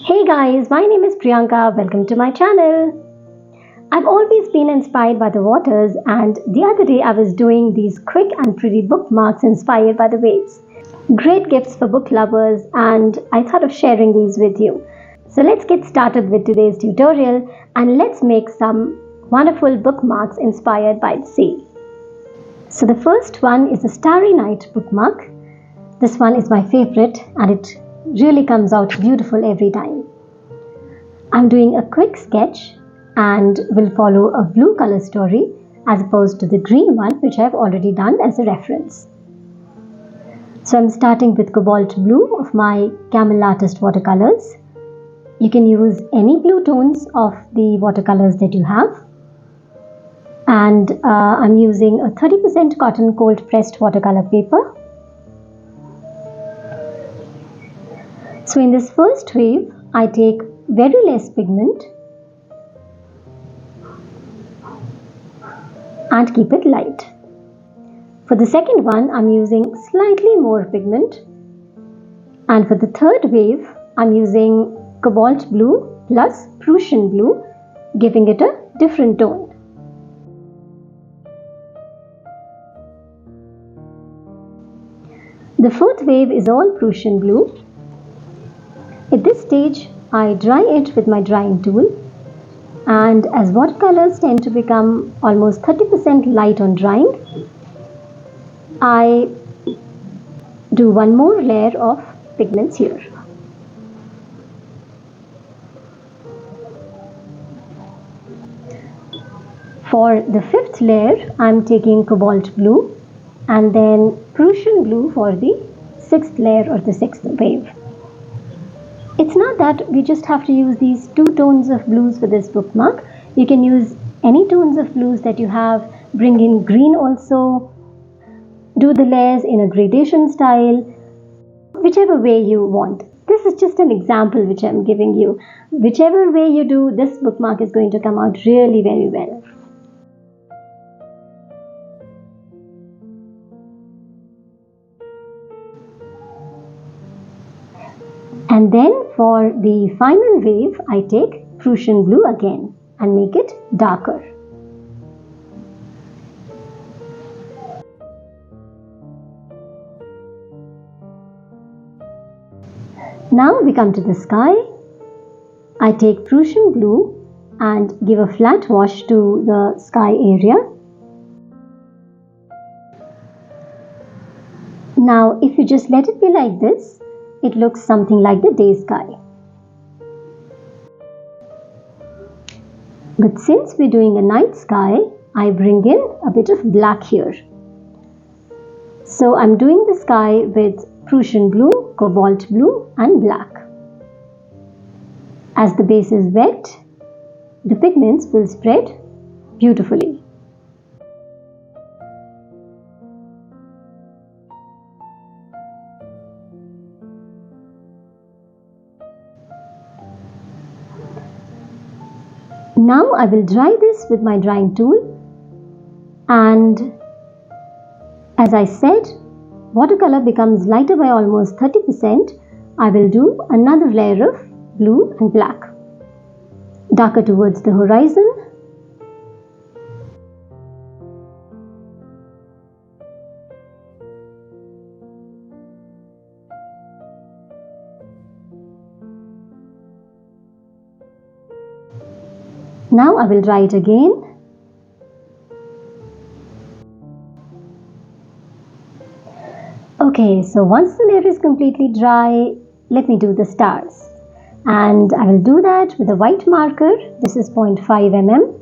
Hey guys, my name is Priyanka. Welcome to my channel. I've always been inspired by the waters, and the other day I was doing these quick and pretty bookmarks inspired by the waves. Great gifts for book lovers, and I thought of sharing these with you. So let's get started with today's tutorial and let's make some wonderful bookmarks inspired by the sea. So the first one is a Starry Night bookmark. This one is my favorite and it really comes out beautiful every time. I'm doing a quick sketch and will follow a blue color story as opposed to the green one which I've already done as a reference. So I'm starting with Cobalt blue of my Camel artist watercolors. You can use any blue tones of the watercolors that you have. And I'm using a 30% cotton cold pressed watercolor paper. So in this first wave, I take very less pigment and keep it light. For the second one, I'm using slightly more pigment. And for the third wave, I'm using Cobalt blue plus Prussian blue, giving it a different tone. The fourth wave is all Prussian blue. At this stage, I dry it with my drying tool, and as watercolors tend to become almost 30% light on drying, I do one more layer of pigments here. For the fifth layer, I'm taking Cobalt blue and then Prussian blue for the sixth layer or the sixth wave. It's not that we just have to use these two tones of blues for this bookmark. You can use any tones of blues that you have, bring in green also, do the layers in a gradation style, whichever way you want. This is just an example which I'm giving you. Whichever way you do, this bookmark is going to come out really very well. And then for the final wave, I take Prussian blue again and make it darker. Now we come to the sky. I take Prussian blue and give a flat wash to the sky area. Now if you just let it be like this, it looks something like the day sky. But since we're doing a night sky, I bring in a bit of black here. So I'm doing the sky with Prussian blue, Cobalt blue and black. As the base is wet, the pigments will spread beautifully. Now I will dry this with my drying tool, and as I said, watercolor becomes lighter by almost 30%. I will do another layer of blue and black, darker towards the horizon. Now I will dry it again. Okay, so once the layer is completely dry, let me do the stars. And I will do that with a white marker. This is 0.5 mm.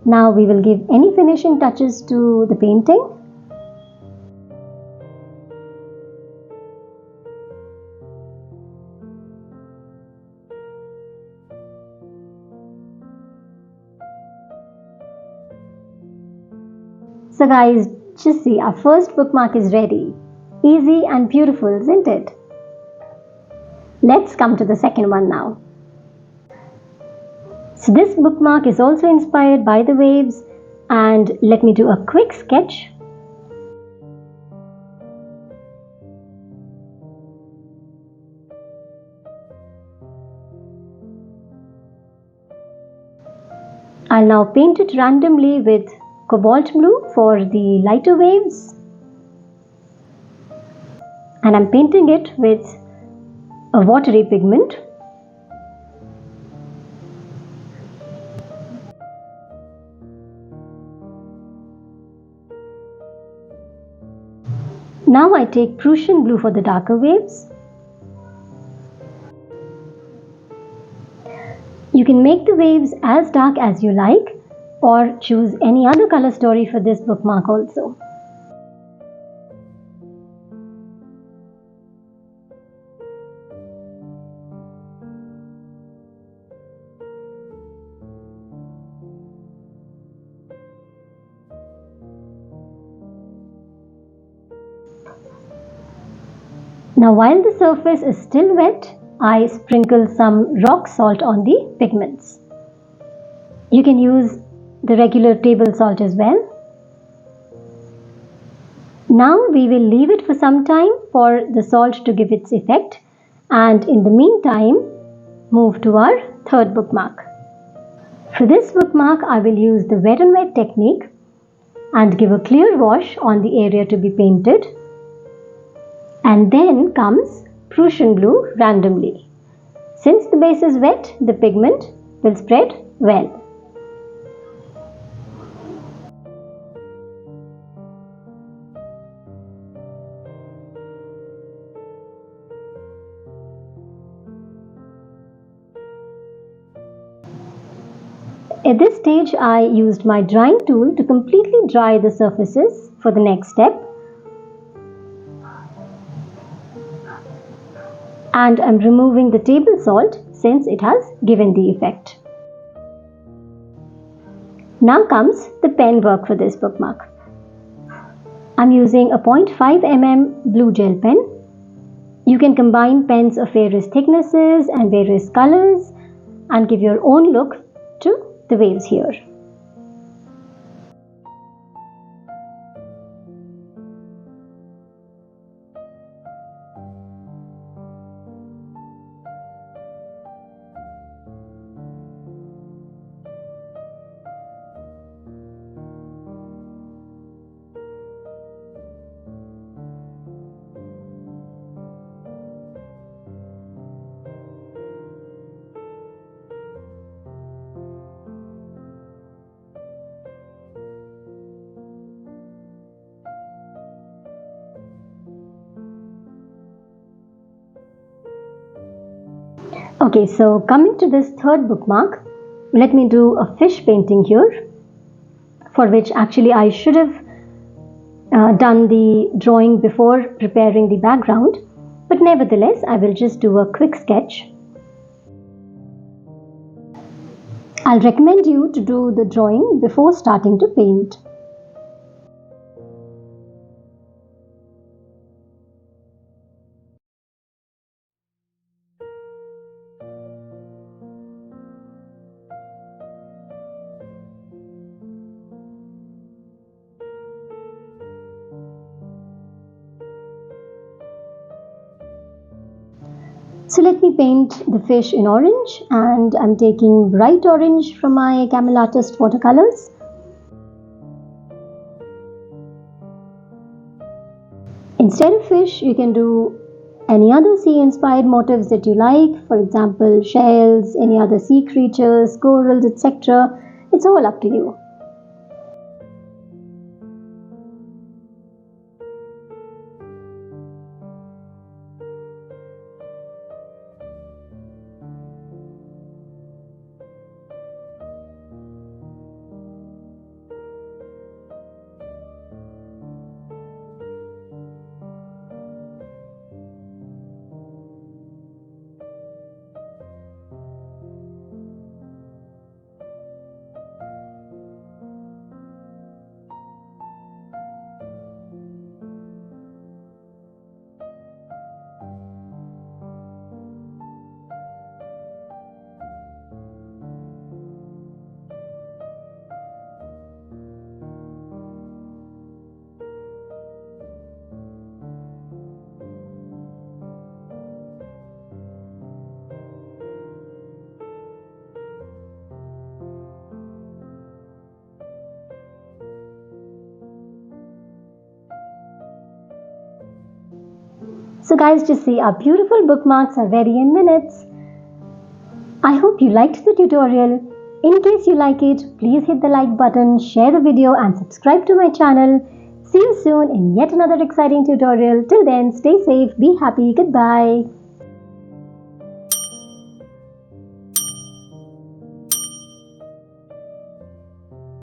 Now we will give any finishing touches to the painting. So guys, just see, our first bookmark is ready. Easy and beautiful, isn't it? Let's come to the second one now. So this bookmark is also inspired by the waves, and let me do a quick sketch. I'll now paint it randomly with cobalt blue for the lighter waves, and I'm painting it with a watery pigment. Now I take Prussian blue for the darker waves. You can make the waves as dark as you like, or choose any other color story for this bookmark also. Now while the surface is still wet, I sprinkle some rock salt on the pigments. You can use the regular table salt as well. Now we will leave it for some time for the salt to give its effect, and in the meantime move to our third bookmark. For this bookmark I will use the wet on wet technique and give a clear wash on the area to be painted. And then comes Prussian blue randomly. Since the base is wet, the pigment will spread well. At this stage, I used my drying tool to completely dry the surfaces for the next step. And I'm removing the table salt since it has given the effect. Now comes the pen work for this bookmark. I'm using a 0.5 mm blue gel pen. You can combine pens of various thicknesses and various colors and give your own look to the waves here. Okay, so coming to this third bookmark, let me do a fish painting here, for which actually I should have done the drawing before preparing the background, but nevertheless I will just do a quick sketch. I'll recommend you to do the drawing before starting to paint. So let me paint the fish in orange, and I'm taking bright orange from my Camel Artist watercolors. Instead of fish, you can do any other sea inspired motifs that you like, for example shells, any other sea creatures, corals, etc. It's all up to you. So guys, just see, our beautiful bookmarks are ready in minutes. I hope you liked the tutorial. In case you like it, please hit the like button, share the video and subscribe to my channel. See you soon in yet another exciting tutorial. Till then, stay safe, be happy, goodbye.